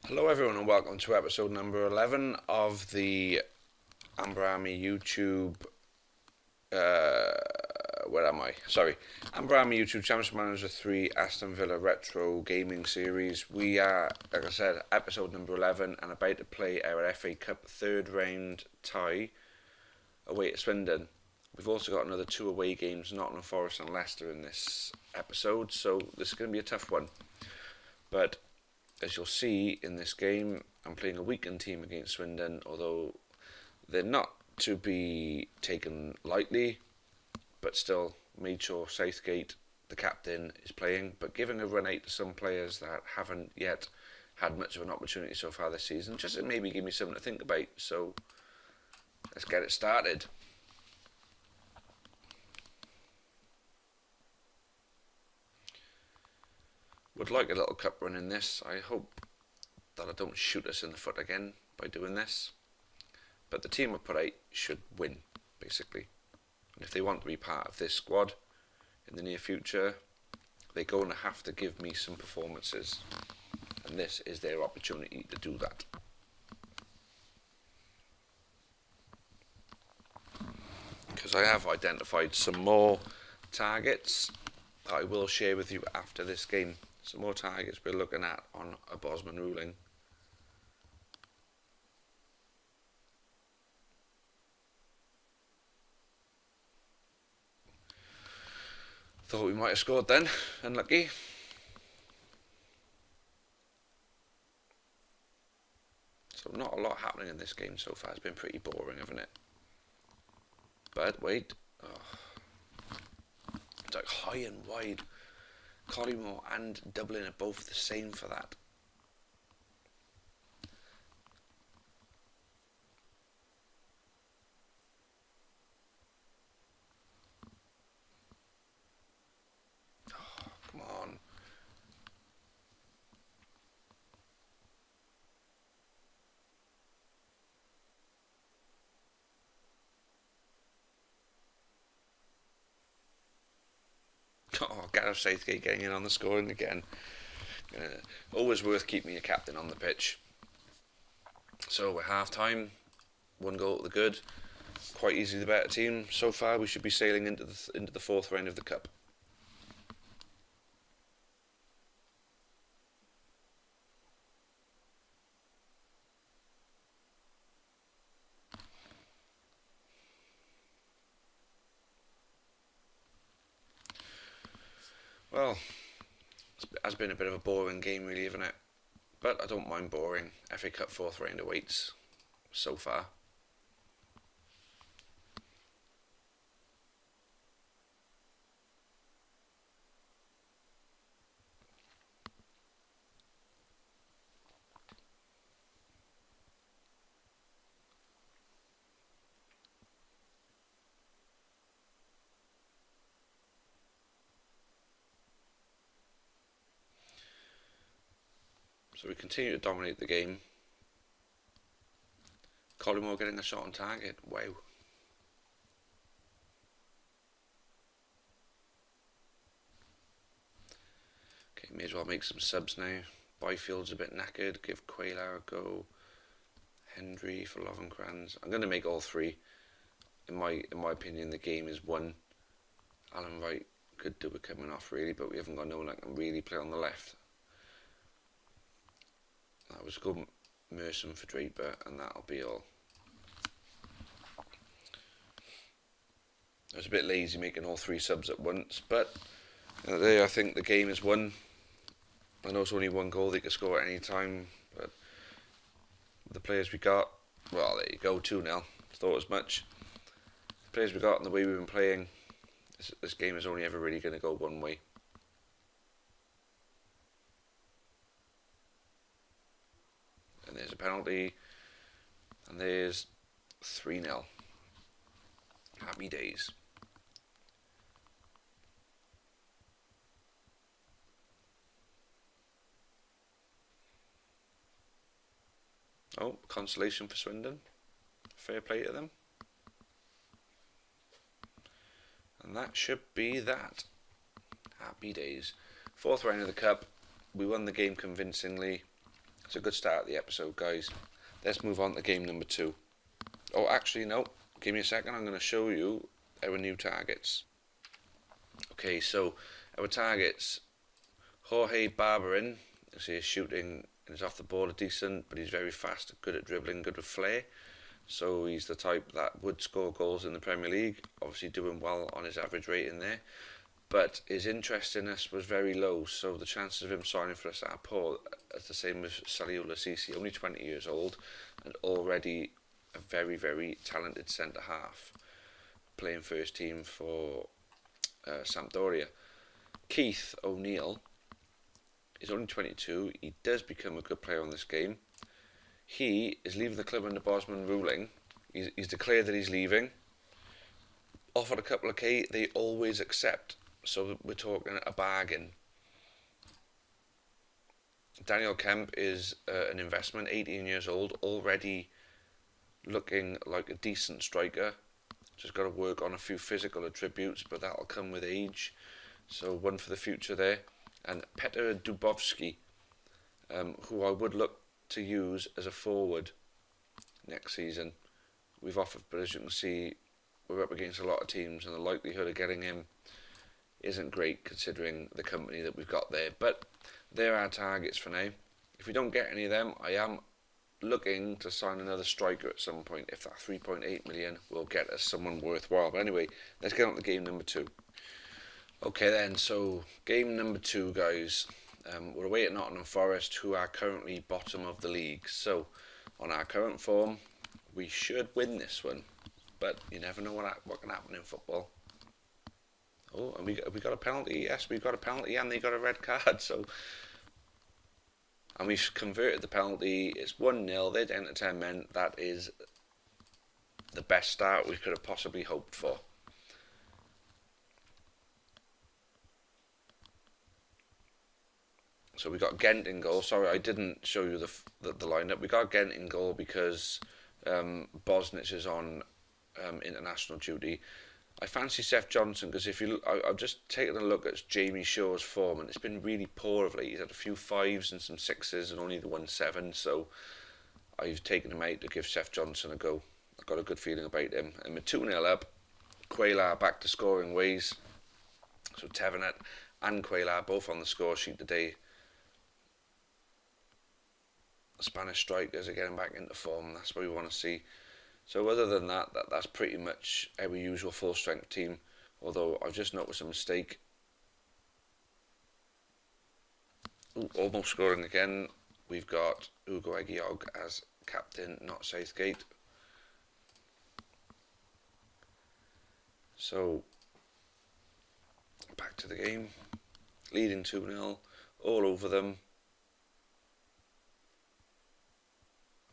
Hello everyone and welcome to episode number 11 of the Amber Army YouTube, where am I? Sorry, Amber Army YouTube Championship Manager 3 Aston Villa Retro Gaming Series. We are, like I said, episode number 11 and about to play our FA Cup third round tie away at Swindon. We've also got another two away games, Nottm Forest and Leicester in this episode, so this is going to be a tough one. But as you'll see in this game, I'm playing a weakened team against Swindon, although they're not to be taken lightly, but still made sure Southgate, the captain, is playing, but giving a run out to some players that haven't yet had much of an opportunity so far this season, just to maybe give me something to think about. So let's get it started. Would like a little cup run in this. I hope that I don't shoot us in the foot again by doing this. But the team I put out should win, basically. And if they want to be part of this squad in the near future, they're going to have to give me some performances. And this is their opportunity to do that. Because I have identified some more targets that I will share with you after this game. Some more targets we're looking at on a Bosman ruling. Thought we might have scored then. Unlucky. So not a lot happening in this game so far. It's been pretty boring, hasn't it? But wait. Oh. It's like high and wide. Collymore and Dublin are both the same for that. Oh, come on. Oh, Gareth Southgate getting in on the scoring again. Always worth keeping your captain on the pitch. So we're half time, one goal to the good. Quite easily the better team. So far we should be sailing into the fourth round of the cup. Well, it has been a bit of a boring game really, hasn't it? But I don't mind boring. FA Cup fourth round awaits so far. So we continue to dominate the game. Collymore getting a shot on target. Wow. Okay, may as well make some subs now. Byfield's a bit knackered. Give Quaylar a go. Hendry for Lovencrans. I'm going to make all three. In my opinion, the game is won. Alan Wright could do with coming off really, but we haven't got no one that can really play on the left. That was good Merson for Draper, and that'll be all. I was a bit lazy making all three subs at once, but there I think the game is won. I know it's only one goal they could score at any time, but the players we got, well, there you go, 2-0. Thought as much. The players we got and the way we've been playing, this game is only ever really going to go one way. And there's a penalty, and there's 3-0. Happy days. Oh, consolation for Swindon. Fair play to them. And that should be that. Happy days. Fourth round of the cup. We won the game convincingly. It's a good start of the episode, guys. Let's move on to game number 2. Oh, actually, no. Give me a second. I'm going to show you our new targets. Okay, so our targets. Jorge Barberin. You see his shooting is off the ball decent, but he's very fast, good at dribbling, good with flair. So he's the type that would score goals in the Premier League. Obviously doing well on his average rating there. But his interest in us was very low, so the chances of him signing for us are poor. As the same as Saliou Lasisi, only 20 years old and already a very, very talented centre half, playing first team for Sampdoria. Keith O'Neill is only 22. He does become a good player on this game. He is leaving the club under Bosman ruling. He's declared that he's leaving. Offered a couple of K, they always accept. So we're talking a bargain. Daniel Kemp is an investment, 18 years old, already looking like a decent striker. Just got to work on a few physical attributes, but that'll come with age. So one for the future there. And Petr Dubovsky, who I would look to use as a forward next season. We've offered, but as you can see, we're up against a lot of teams, and the likelihood of getting him isn't great considering the company that we've got there. But they're our targets for now. If we don't get any of them, I am looking to sign another striker at some point. If that 3.8 million will get us someone worthwhile. But anyway, let's get on to game number 2. Okay then, so game number 2, guys. We're away at Nottm Forest, who are currently bottom of the league. So on our current form, we should win this one. But you never know what can happen in football. Oh, and we got a penalty. Yes, we got a penalty, and they got a red card. So, and we've converted the penalty. It's 1-0. They're down to 10 men. That is the best start we could have possibly hoped for. So we got Gent in goal. Sorry, I didn't show you the lineup. We got Gent in goal because Bosnich is on international duty. I fancy Seth Johnson because if you look, I've just taken a look at Jamie Shaw's form, and it's been really poor of late. He's had a few 5s and some 6s and only the 1 7. So I've taken him out to give Seth Johnson a go. I've got a good feeling about him. And we're 2-0 up. Quaylar back to scoring ways. So Tevenet and Quaylar both on the score sheet today. Spanish strikers are getting back into form. That's what we want to see. So other than that's pretty much our usual full strength team. Although I've just noticed a mistake. Ooh, almost scoring again. We've got Ugo Aguiog as captain, not Southgate. So back to the game. Leading 2-0. All over them.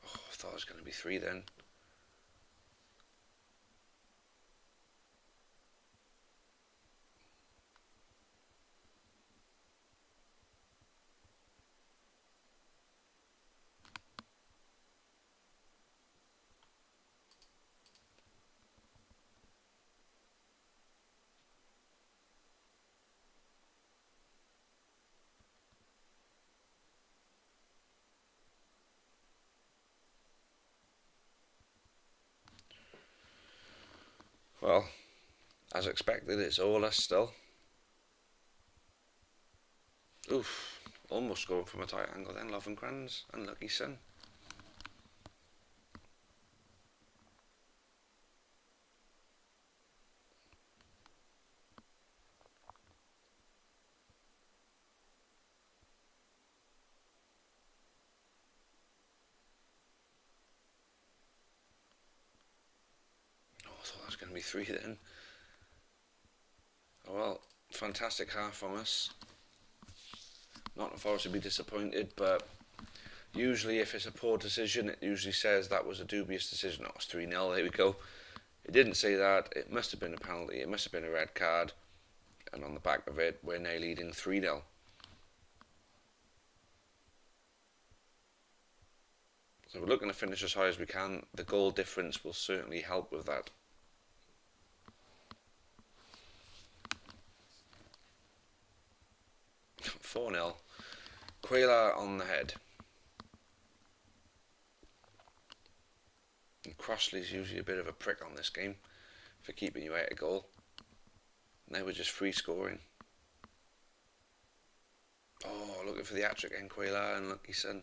Oh, I thought it was going to be 3 then. Well, as expected, it's all us still. Oof, almost scoring from a tight angle then, Lovenkrands. Unlucky son. I thought that was going to be 3 then. Oh well, fantastic half from us. Nottm Forest would be disappointed, but usually if it's a poor decision, it usually says that was a dubious decision. Oh, it's 3-0, there we go. It didn't say that. It must have been a penalty. It must have been a red card. And on the back of it, we're now leading 3-0. So we're looking to finish as high as we can. The goal difference will certainly help with that. Four 4-0. Quaylar on the head. Crossley's usually a bit of a prick on this game for keeping you out of goal. Now we're just free scoring. Oh, looking for the hat-trick and Quayla, unlucky son.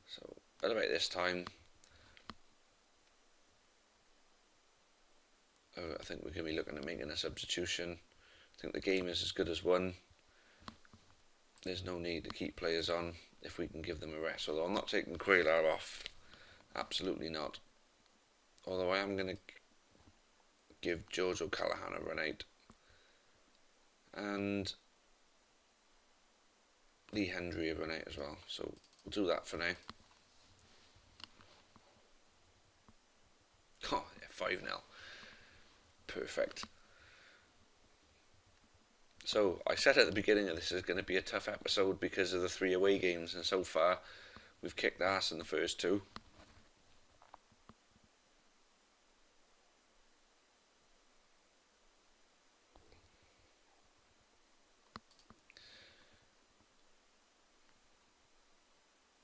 So, at about this time, I think we're going to be looking at making a substitution. I think the game is as good as won. There's no need to keep players on if we can give them a rest. Although I'm not taking Quayla off. Absolutely not. Although I am going to give George O'Callaghan a run out. And Lee Hendry a run out as well. So we'll do that for now. Oh, yeah, 5-0. Perfect. So I said at the beginning that this is going to be a tough episode because of the 3 away games, and so far we've kicked ass in the first 2.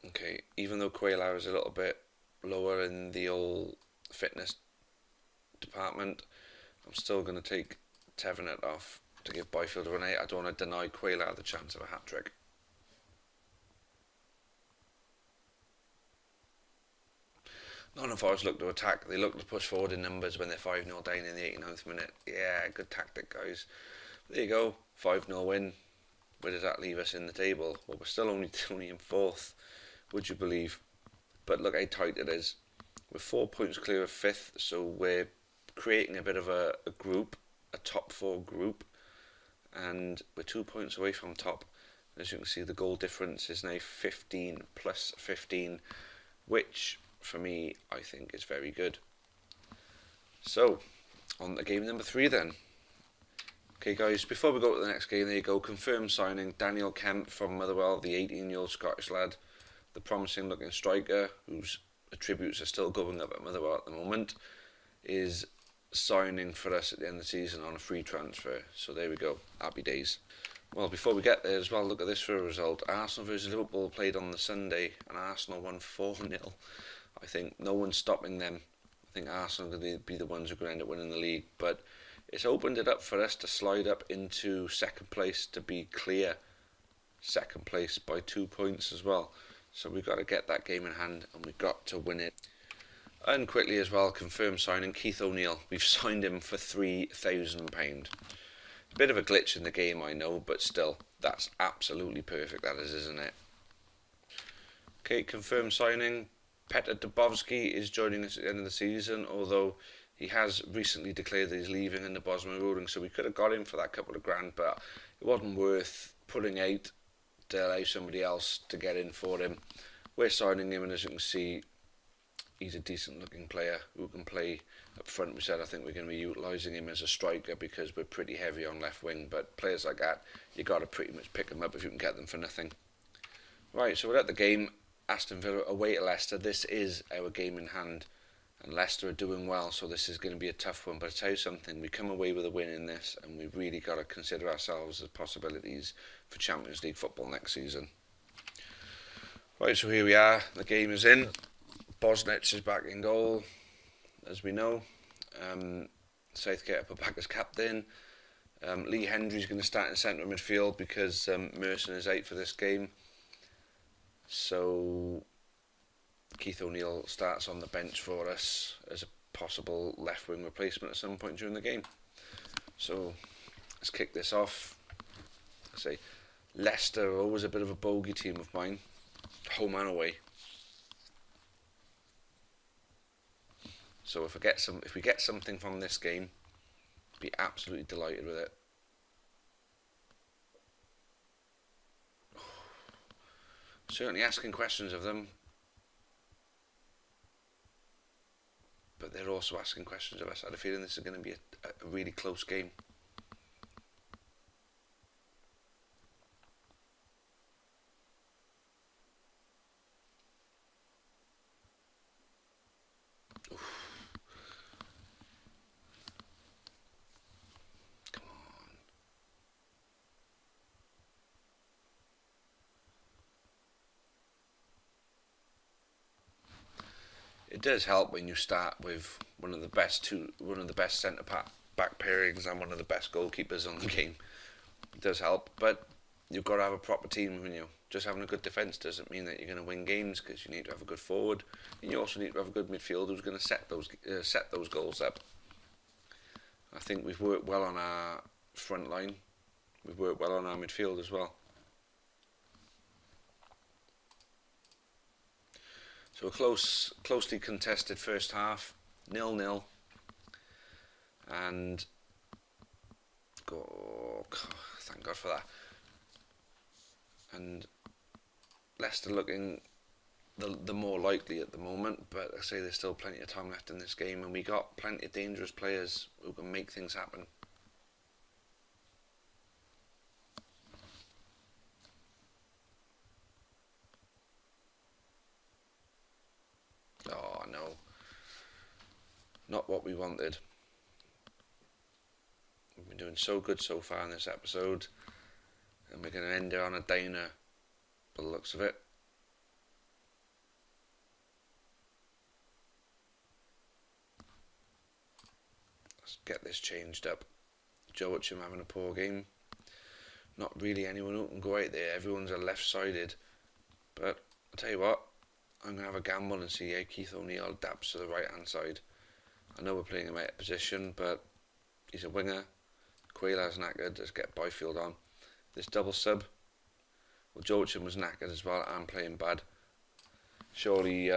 Okay, even though Quayla is a little bit lower in the old fitness department, I'm still going to take Tevenet off to give Byfield a run out. I don't want to deny Quayla the chance of a hat-trick. Nottm Forest look to attack. They look to push forward in numbers when they're 5-0 down in the 89th minute. Yeah, good tactic, guys. There you go, 5-0 win. Where does that leave us in the table? Well, we're still only in 4th, would you believe? But look how tight it is. We're 4 points clear of 5th, so we're creating a bit of a group, a top 4 group, and we're 2 points away from top. As you can see, the goal difference is now 15 plus 15, which for me I think is very good. So on to game number 3 then. Okay guys, before we go to the next game, there you go, confirmed signing Daniel Kemp from Motherwell, the 18-year-old Scottish lad, the promising looking striker whose attributes are still going up at Motherwell at the moment, is signing for us at the end of the season on a free transfer. So there we go, happy days. Well, before we get there as well, look at this for a result. Arsenal versus Liverpool played on the Sunday and Arsenal won 4-0. I think no one's stopping them. I think Arsenal are going to be the ones who are going to end up winning the league, but it's opened it up for us to slide up into second place, to be clear second place by 2 points as well. So we've got to get that game in hand and we've got to win it. And quickly as well, confirmed signing Keith O'Neill. We've signed him for £3,000. A bit of a glitch in the game, I know, but still, that's absolutely perfect, that is, isn't it? Okay, confirmed signing. Petr Dubovsky is joining us at the end of the season, although he has recently declared that he's leaving in the Bosman ruling, so we could have got him for that couple of grand, but it wasn't worth putting out to allow somebody else to get in for him. We're signing him, and as you can see, he's a decent looking player who can play up front. We said I think we're going to be utilising him as a striker because we're pretty heavy on left wing, but players like that, you got to pretty much pick them up if you can get them for nothing. Right, so we're at the game. Aston Villa away to Leicester. This is our game in hand, and Leicester are doing well, so this is going to be a tough one. But I tell you something, we come away with a win in this, and we've really got to consider ourselves as possibilities for Champions League football next season. Right, so here we are. The game is in. Bosnich is back in goal, as we know. Southgate up back as captain. Lee Hendry's going to start in centre midfield because Merson is out for this game. So Keith O'Neill starts on the bench for us as a possible left wing replacement at some point during the game. So let's kick this off. I say Leicester are always a bit of a bogey team of mine, home and away. So if we get something from this game, be absolutely delighted with it. Certainly asking questions of them, but they're also asking questions of us. I had a feeling this is going to be a really close game. it does help when you start with one of the best back pairings and one of the best goalkeepers on the game. It does help, but you've got to have a proper team. Just having a good defence doesn't mean that you're going to win games, because you need to have a good forward, and you also need to have a good midfield who's going to set those goals up. I think we've worked well on our front line. We've worked well on our midfield as well. So a closely contested first half, 0-0, and thank God for that. And Leicester looking the more likely at the moment, but I say there's still plenty of time left in this game, and we got plenty of dangerous players who can make things happen. Oh no, not what we wanted. We've been doing so good so far in this episode, and we're going to end it on a downer by the looks of it. Let's get this changed up. Nottm having a poor game. Not really anyone who can go out there. Everyone's a left-sided. But I'll tell you what, I'm going to have a gamble and see how Keith O'Neill dabs to the right-hand side. I know we're playing him out of position, but he's a winger. Quayla's knackered. Let's get Byfield on. This double sub. Well, Nottm was knackered as well and playing bad. Surely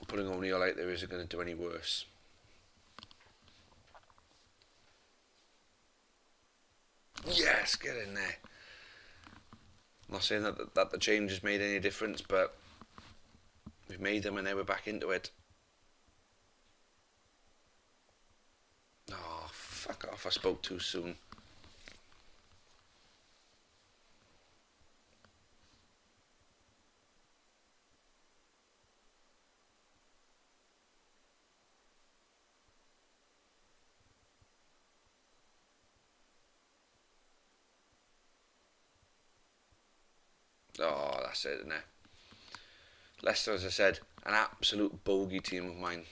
putting O'Neill out there isn't going to do any worse. Yes, get in there. I'm not saying that the change has made any difference, but we've made them and now we're back into it. Oh, fuck off, I spoke too soon. Oh, that's it, isn't it? Leicester, as I said, an absolute bogey team of mine.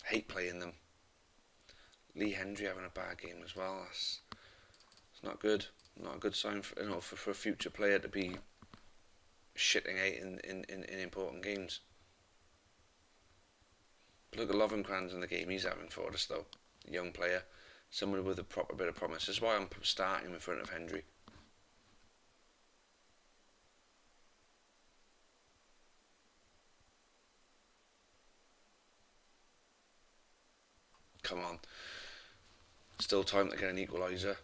Hate playing them. Lee Hendry having a bad game as well. It's not good. Not a good sign for a future player to be shitting out in important games. But look at Lovenkrands in the game he's having for us though. A young player. Someone with a proper bit of promise. That's why I'm starting him in front of Hendry. Come on. Still time to get an equaliser.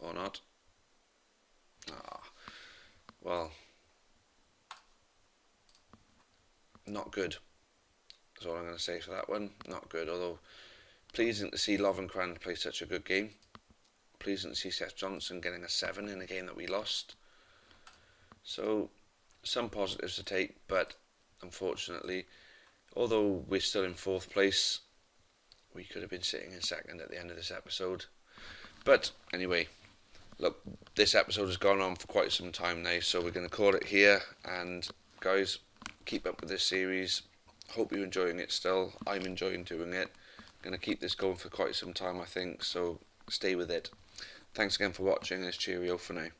Or not. Ah, well, not good. That's all I'm going to say for that one. Not good, although pleasing to see Lovenkrands play such a good game. Pleasing to see Seth Johnson getting a 7 in a game that we lost. So, some positives to take, but unfortunately, although we're still in 4th place, we could have been sitting in 2nd at the end of this episode. But anyway, look, this episode has gone on for quite some time now, so we're going to call it here. And guys, keep up with this series. Hope you're enjoying it still. I'm enjoying doing it. Going to keep this going for quite some time, I think, so stay with it. Thanks again for watching, and it's cheerio for now.